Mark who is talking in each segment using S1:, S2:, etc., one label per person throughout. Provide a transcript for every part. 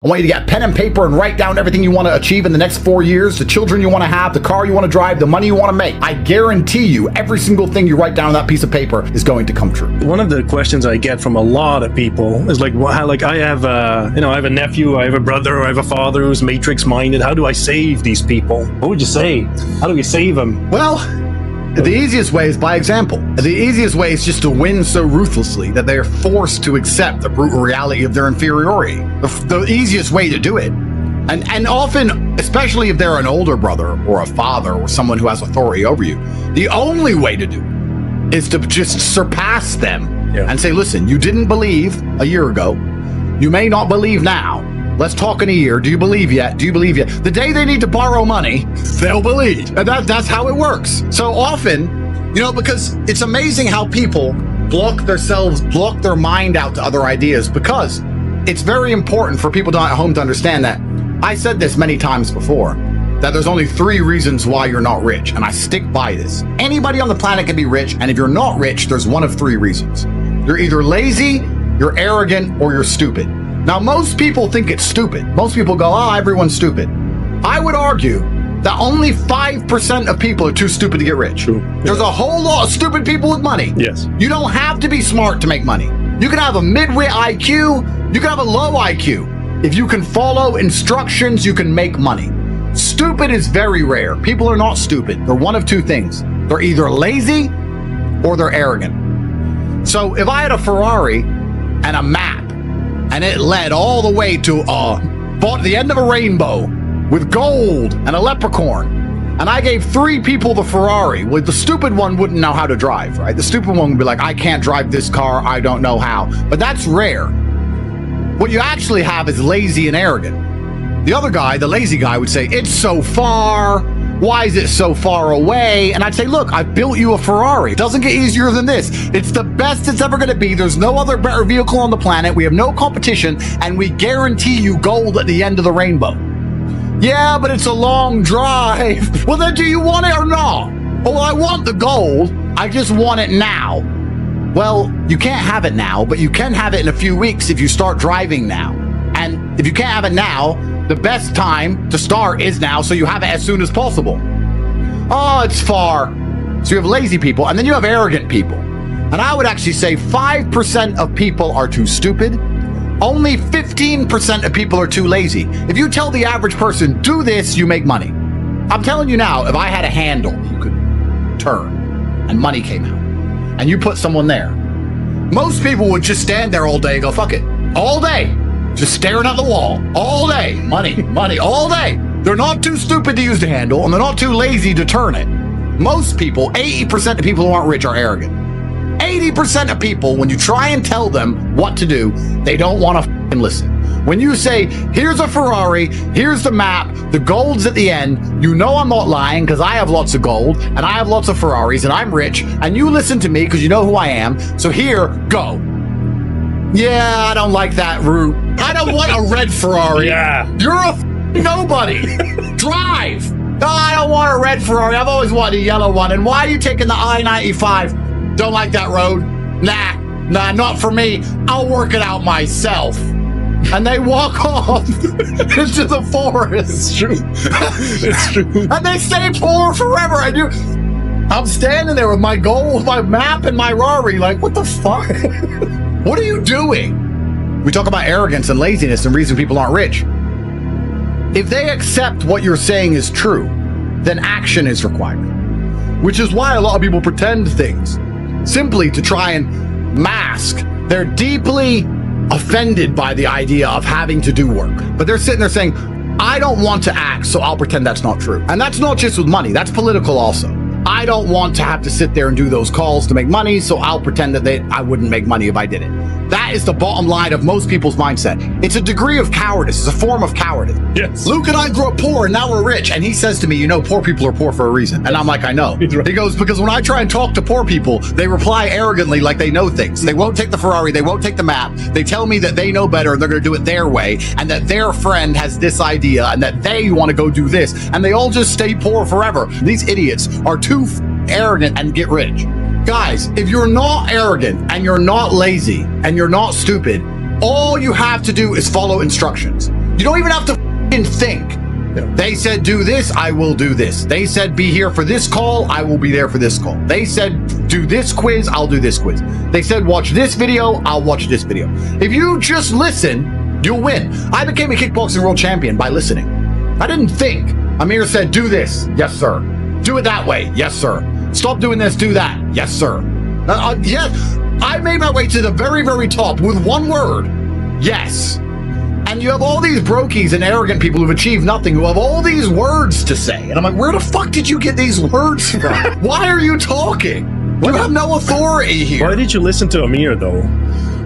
S1: I want you to get pen and paper and write down everything you want to achieve in the next 4 years, the children you want to have, the car you want to drive, the money you want to make. I guarantee you every single thing you write down on that piece of paper is going to come true.
S2: One of the questions I get from a lot of people is like, I have I have a nephew, I have a brother, I have a father who's matrix minded. How do I save these people? What would you say? How do we save them?
S1: Well, the easiest way is by example. The easiest way is just to win so ruthlessly that they are forced to accept the brutal reality of their inferiority. The easiest way to do it. And often, especially if they're an older brother or a father or someone who has authority over you, the only way to do it is to just surpass them and say, listen, you didn't believe a year ago. You may not believe now. Let's talk in a year. Do you believe yet? Do you believe yet? The day they need to borrow money, they'll believe. And that's how it works. So often, because it's amazing how people block their mind out to other ideas, because it's very important for people at home to understand that. I said this many times before, that there's only 3 reasons why you're not rich. And I stick by this. Anybody on the planet can be rich. And if you're not rich, there's one of 3 reasons. You're either lazy, you're arrogant, or you're stupid. Now, most people think it's stupid. Most people go, everyone's stupid. I would argue that only 5% of people are too stupid to get rich.
S2: True.
S1: There's a whole lot of stupid people with money.
S2: Yes.
S1: You don't have to be smart to make money. You can have a mid-wit IQ. You can have a low IQ. If you can follow instructions, you can make money. Stupid is very rare. People are not stupid. They're one of 2 things. They're either lazy or they're arrogant. So if I had a Ferrari and a map, and it led all the way to the end of a rainbow with gold and a leprechaun. And I gave 3 people the Ferrari. Well, the stupid one wouldn't know how to drive, right? The stupid one would be like, I can't drive this car. I don't know how. But that's rare. What you actually have is lazy and arrogant. The other guy, the lazy guy, would say, it's so far. Why is it so far away? And I'd say, look, I built you a Ferrari. It doesn't get easier than this. It's the best it's ever going to be. There's no other better vehicle on the planet. We have no competition, and we guarantee you gold at the end of the rainbow. Yeah, but it's a long drive. Well, then do you want it or not? Oh, well, I want the gold. I just want it now. Well, you can't have it now, but you can have it in a few weeks if you start driving now. And if you can't have it now, the best time to start is now, so you have it as soon as possible. Oh, it's far. So you have lazy people, and then you have arrogant people. And I would actually say 5% of people are too stupid. Only 15% of people are too lazy. If you tell the average person, do this, you make money. I'm telling you now, if I had a handle you could turn and money came out, and you put someone there, most people would just stand there all day and go, fuck it, all day. Just staring at the wall all day. Money, all day. They're not too stupid to use the handle, and they're not too lazy to turn it. Most people, 80% of people who aren't rich are arrogant. 80% of people, when you try and tell them what to do, they don't want to listen. When you say, here's a Ferrari, here's the map, the gold's at the end, you know I'm not lying because I have lots of gold, and I have lots of Ferraris, and I'm rich, and you listen to me because you know who I am, so here, go. Yeah, I don't like that route. I don't want a red Ferrari.
S2: Yeah.
S1: You're a nobody. Drive. No, I don't want a red Ferrari. I've always wanted a yellow one. And why are you taking the I-95? Don't like that road? Nah, not for me. I'll work it out myself. And they walk off into the forest.
S2: It's true. It's true.
S1: And they stay poor forever. I'm standing there with my gold, my map, and my Rari. Like, what the fuck? What are you doing? We talk about arrogance and laziness and reason people aren't rich. If they accept what you're saying is true, then action is required. Which is why a lot of people pretend things, simply to try and mask. They're deeply offended by the idea of having to do work. But they're sitting there saying, I don't want to act, so I'll pretend that's not true. And that's not just with money, that's political also. I don't want to have to sit there and do those calls to make money, so I'll pretend that I wouldn't make money if I did it. That is the bottom line of most people's mindset. It's a degree of cowardice. It's a form of cowardice.
S2: Yes.
S1: Luke and I grew up poor, and now we're rich. And he says to me, poor people are poor for a reason. And I'm like, I know.
S2: Right.
S1: He goes, because when I try and talk to poor people, they reply arrogantly like they know things. They won't take the Ferrari. They won't take the map. They tell me that they know better and they're going to do it their way, and that their friend has this idea and that they want to go do this. And they all just stay poor forever. These idiots are too arrogant and get rich. Guys, if you're not arrogant and you're not lazy and you're not stupid, all you have to do is follow instructions. You don't even have to f***ing think. They said do this, I will do this. They said be here for this call, I will be there for this call. They said do this quiz, I'll do this quiz. They said watch this video, I'll watch this video. If you just listen, you'll win. I became a kickboxing world champion by listening. I didn't think. Amir said do this, yes sir. Do it that way, yes sir. Stop doing this, do that, yes sir. Yes, I made my way to the very, very top with one word, yes. And you have all these brokies and arrogant people who've achieved nothing, who have all these words to say. And I'm like, where the fuck did you get these words from? Why are you talking? You have no authority here.
S2: Why did you listen to Amir, though?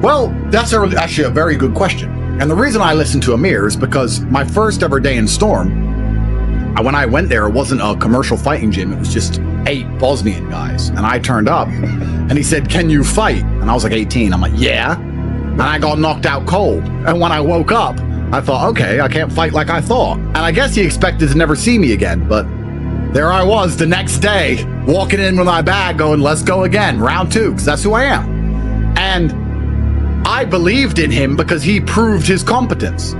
S1: Well, that's actually a very good question. And the reason I listened to Amir is because my first ever day in Storm, when I went there, it wasn't a commercial fighting gym. It was just 8 Bosnian guys. And I turned up and he said, can you fight? And I was like 18. I'm like, yeah. And I got knocked out cold. And when I woke up, I thought, okay, I can't fight like I thought. And I guess he expected to never see me again. But there I was the next day, walking in with my bag going, let's go again, round 2, because that's who I am. And I believed in him because he proved his competence.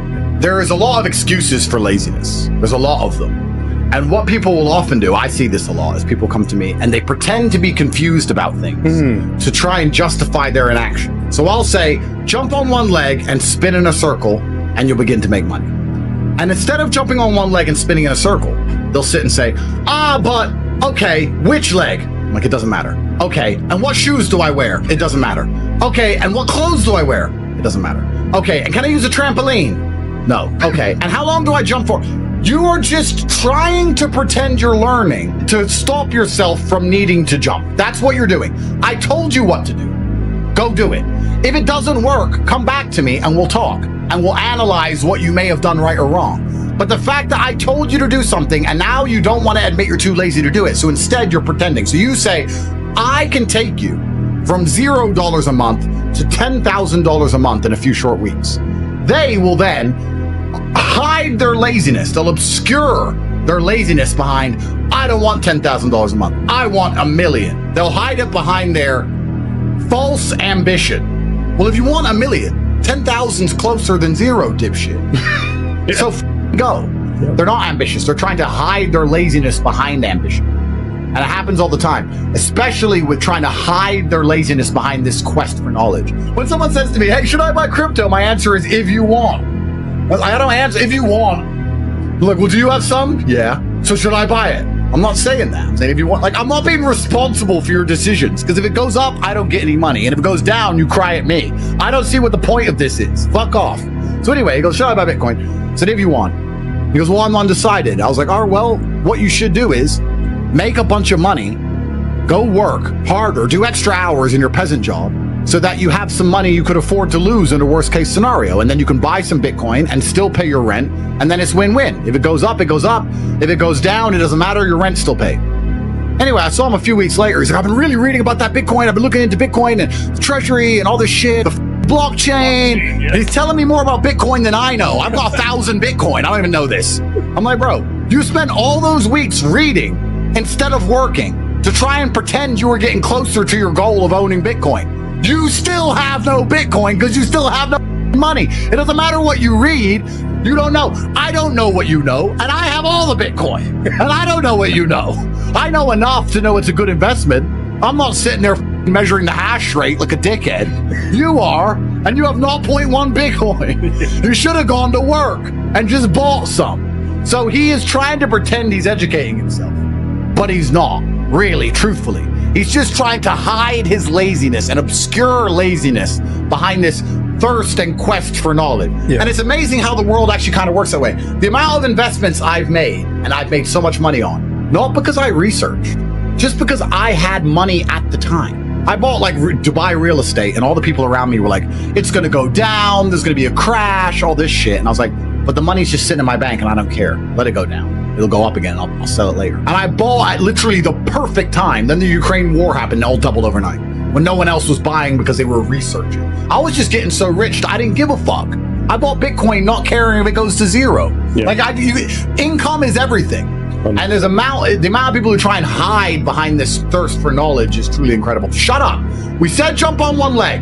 S1: There is a lot of excuses for laziness. There's a lot of them. And what people will often do, I see this a lot, is people come to me and they pretend to be confused about things to try and justify their inaction. So I'll say, jump on one leg and spin in a circle and you'll begin to make money. And instead of jumping on one leg and spinning in a circle, they'll sit and say, but okay, which leg? I'm like, it doesn't matter. Okay, and what shoes do I wear? It doesn't matter. Okay, and what clothes do I wear? It doesn't matter. Okay, and can I use a trampoline? No. Okay, and how long do I jump for? You are just trying to pretend you're learning to stop yourself from needing to jump. That's what you're doing. I told you what to do. Go do it. If it doesn't work, come back to me and we'll talk and we'll analyze what you may have done right or wrong. But the fact that I told you to do something and now you don't want to admit you're too lazy to do it. So instead you're pretending. So you say, I can take you from $0 a month to $10,000 a month in a few short weeks. They will then hide their laziness. They'll obscure their laziness behind, I don't want $10,000 a month. I want $1 million. They'll hide it behind their false ambition. Well, if you want $1 million, 10,000's closer than 0, dipshit. Yeah. So go. Yeah. They're not ambitious. They're trying to hide their laziness behind ambition. And it happens all the time, especially with trying to hide their laziness behind this quest for knowledge. When someone says to me, hey, should I buy crypto? My answer is, if you want. I don't answer, if you want. Look, well, do you have some? Yeah. So should I buy it? I'm not saying that. I'm saying if you want, like, I'm not being responsible for your decisions, because if it goes up, I don't get any money. And if it goes down, you cry at me. I don't see what the point of this is. Fuck off. So anyway, he goes, should I buy Bitcoin? I said, if you want. He goes, well, I'm undecided. I was like, all right, well, what you should do is make a bunch of money, go work harder, do extra hours in your peasant job, so that you have some money you could afford to lose in a worst case scenario. And then you can buy some Bitcoin and still pay your rent. And then it's win-win. If it goes up, it goes up. If it goes down, it doesn't matter. Your rent's still paid. Anyway, I saw him a few weeks later. He's like, I've been really reading about that Bitcoin. I've been looking into Bitcoin and the treasury and all this shit, the blockchain. And he's telling me more about Bitcoin than I know. I've got 1,000 Bitcoin. I don't even know this. I'm like, bro, you spent all those weeks reading instead of working to try and pretend you were getting closer to your goal of owning Bitcoin. You still have no Bitcoin because you still have no money. It doesn't matter what you read. You don't know. I don't know what you know, and I have all the Bitcoin. And I don't know what you know. I know enough to know it's a good investment. I'm not sitting there measuring the hash rate like a dickhead. You are, and you have 0.1 Bitcoin. You should have gone to work and just bought some. So he is trying to pretend he's educating himself, but he's not, really, truthfully. He's just trying to hide his laziness and obscure laziness behind this thirst and quest for knowledge. Yeah. And it's amazing how the world actually kind of works that way. The amount of investments I've made, and I've made so much money on, not because I researched, just because I had money at the time. I bought like Dubai real estate, and all the people around me were like, it's going to go down, there's going to be a crash, all this shit. And I was like, but the money's just sitting in my bank and I don't care. Let it go down. It'll go up again. I'll sell it later. And I bought at literally the perfect time. Then the Ukraine war happened, all doubled overnight, when no one else was buying because they were researching. I was just getting so rich that I didn't give a fuck. I bought Bitcoin not caring if it goes to 0. Yeah. Like income is everything. And the amount of people who try and hide behind this thirst for knowledge is truly incredible. Shut up. We said jump on one leg.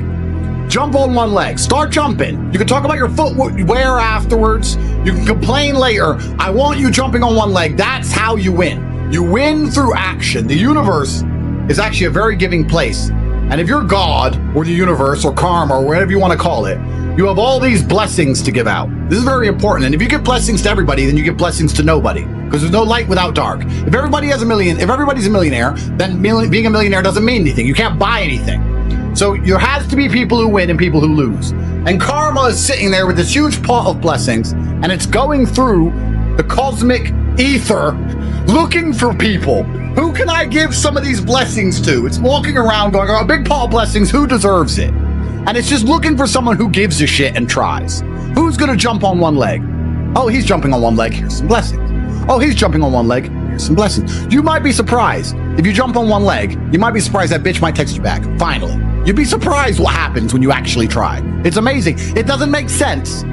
S1: Jump on one leg. Start jumping. You can talk about your footwear afterwards. You can complain later. I want you jumping on one leg. That's how you win. You win through action. The universe is actually a very giving place. And if you're God or the universe or karma or whatever you want to call it, you have all these blessings to give out. This is very important. And if you give blessings to everybody, then you give blessings to nobody, because there's no light without dark. If everybody's a millionaire, then being a millionaire doesn't mean anything. You can't buy anything. So there has to be people who win and people who lose. And karma is sitting there with this huge pot of blessings, and it's going through the cosmic ether looking for people. Who can I give some of these blessings to? It's walking around going, a big pot of blessings, who deserves it? And it's just looking for someone who gives a shit and tries. Who's gonna jump on one leg? Oh, he's jumping on one leg, here's some blessings. Oh, he's jumping on one leg, here's some blessings. You might be surprised. If you jump on one leg, you might be surprised that bitch might text you back, finally. You'd be surprised what happens when you actually try. It's amazing. It doesn't make sense.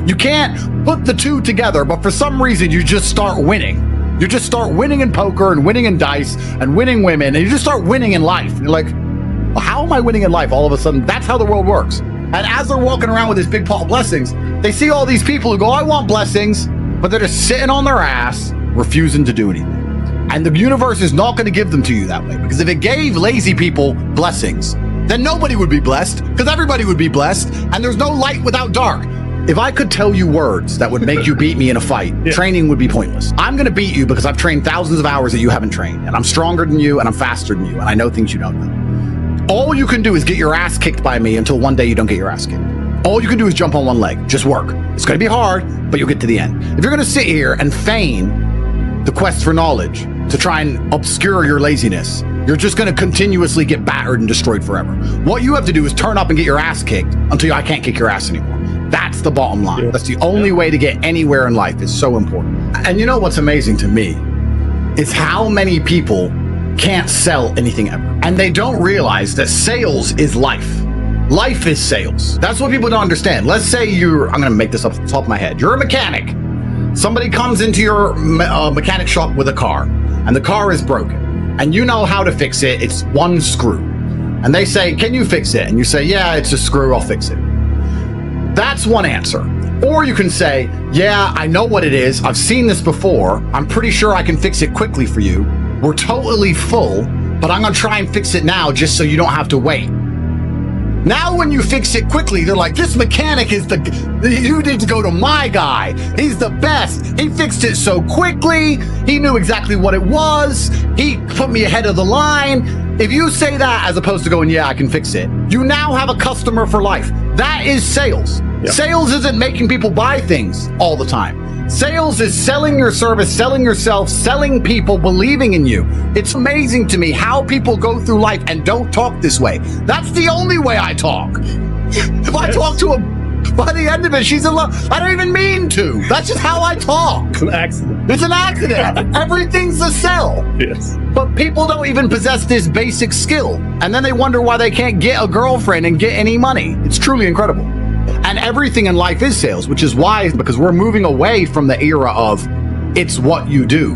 S1: You can't put the two together, but for some reason you just start winning. You just start winning in poker and winning in dice and winning women, and you just start winning in life. You're like, well, how am I winning in life all of a sudden? That's how the world works. And as they're walking around with this big pot of blessings, they see all these people who go, I want blessings, but they're just sitting on their ass, refusing to do anything. And the universe is not going to give them to you that way, because if it gave lazy people blessings, then nobody would be blessed, because everybody would be blessed, and there's no light without dark. If I could tell you words that would make you beat me in a fight, training would be pointless. I'm going to beat you because I've trained thousands of hours that you haven't trained, and I'm stronger than you, and I'm faster than you, and I know things you don't know. All you can do is get your ass kicked by me until one day you don't get your ass kicked. All you can do is jump on one leg. Just work. It's going to be hard, but you'll get to the end. If you're going to sit here and feign the quest for knowledge to try and obscure your laziness, you're just going to continuously get battered and destroyed forever. What you have to do is turn up and get your ass kicked until I can't kick your ass anymore. That's the bottom line. Yeah. That's the only way to get anywhere in life. It's so important. And you know what's amazing to me is how many people can't sell anything ever. And they don't realize that sales is life. Life is sales. That's what people don't understand. Let's say I'm going to make this up off the top of my head. You're a mechanic. Somebody comes into your mechanic shop with a car, and the car is broken. And you know how to fix it. It's one screw. And they say, can you fix it? And you say, yeah, it's a screw. I'll fix it. That's one answer. Or you can say, yeah, I know what it is. I've seen this before. I'm pretty sure I can fix it quickly for you. We're totally full, but I'm going to try and fix it now just so you don't have to wait. Now, when you fix it quickly, they're like, this mechanic is you need to go to my guy. He's the best. He fixed it so quickly. He knew exactly what it was. He put me ahead of the line. If you say that as opposed to going, yeah, I can fix it, you now have a customer for life. That is sales. Yep. Sales isn't making people buy things all the time. Sales is selling your service, selling yourself, selling people, believing in you. It's amazing to me how people go through life and don't talk this way. That's the only way I talk. If I talk to a, by the end of it, she's in love. I don't even mean to. That's just how I talk.
S2: It's an accident.
S1: It's an accident. Everything's a sell.
S2: Yes.
S1: But people don't even possess this basic skill. And then they wonder why they can't get a girlfriend and get any money. It's truly incredible. And everything in life is sales, which is why, because we're moving away from the era of it's what you do,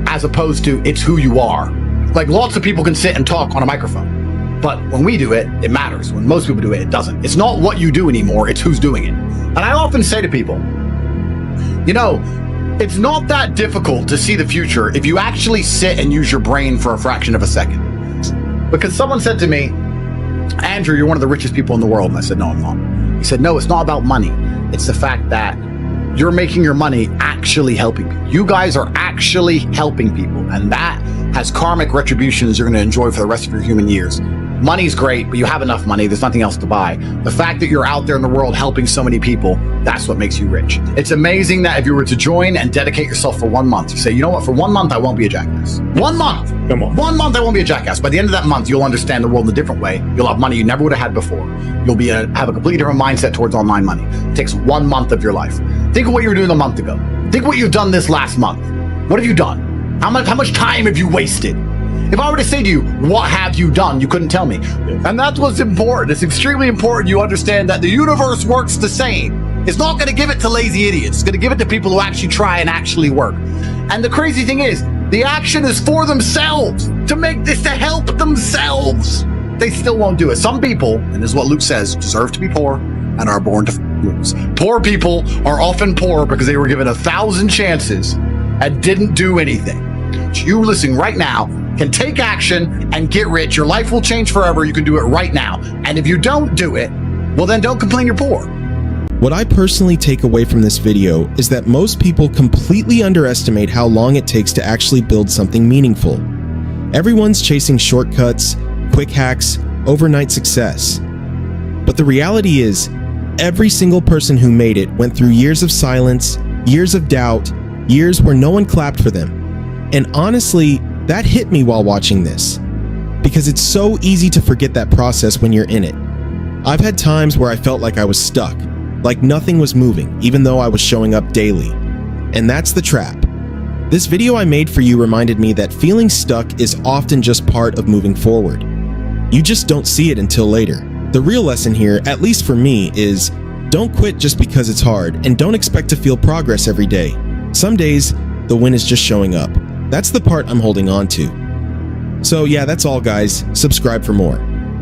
S1: as opposed to it's who you are. Like, lots of people can sit and talk on a microphone, but when we do it, it matters. When most people do it, it doesn't. It's not what you do anymore, it's who's doing it. And I often say to people, you know, it's not that difficult to see the future if you actually sit and use your brain for a fraction of a second. Because someone said to me, Andrew, you're one of the richest people in the world. And I said, no, I'm not. He said, no, it's not about money. It's the fact that you're making your money actually helping people. You guys are actually helping people. And that has karmic retributions you're going to enjoy for the rest of your human years. Money's great, but you have enough money. There's nothing else to buy. The fact that you're out there in the world helping so many people, that's what makes you rich. It's amazing that if you were to join and dedicate yourself for 1 month, you say, you know what, for 1 month, I won't be a jackass. 1 month.
S2: Come on.
S1: 1 month, I won't be a jackass. By the end of that month, you'll understand the world in a different way. You'll have money you never would have had before. You'll have a completely different mindset towards online money. It takes 1 month of your life. Think of what you were doing a month ago. Think what you've done this last month. What have you done? How much time have you wasted? If I were to say to you, what have you done? You couldn't tell me. Yeah. And that's what's important. It's extremely important you understand that the universe works the same. It's not going to give it to lazy idiots. It's going to give it to people who actually try and actually work. And the crazy thing is, the action is for themselves, to make this, to help themselves. They still won't do it. Some people, and this is what Luke says, deserve to be poor and are born to lose. Poor people are often poor because they were given 1,000 chances and didn't do anything. You listening right now can take action and get rich. Your life will change forever. You can do it right now. And if you don't do it, well, then don't complain you're poor.
S3: What I personally take away from this video is that most people completely underestimate how long it takes to actually build something meaningful. Everyone's chasing shortcuts, quick hacks, overnight success. But the reality is, every single person who made it went through years of silence, years of doubt, years where no one clapped for them. And honestly, that hit me while watching this, because it's so easy to forget that process when you're in it. I've had times where I felt like I was stuck, like nothing was moving, even though I was showing up daily. And that's the trap. This video I made for you reminded me that feeling stuck is often just part of moving forward. You just don't see it until later. The real lesson here, at least for me, is don't quit just because it's hard, and don't expect to feel progress every day. Some days, the win is just showing up. That's the part I'm holding on to. So yeah, that's all guys. Subscribe for more.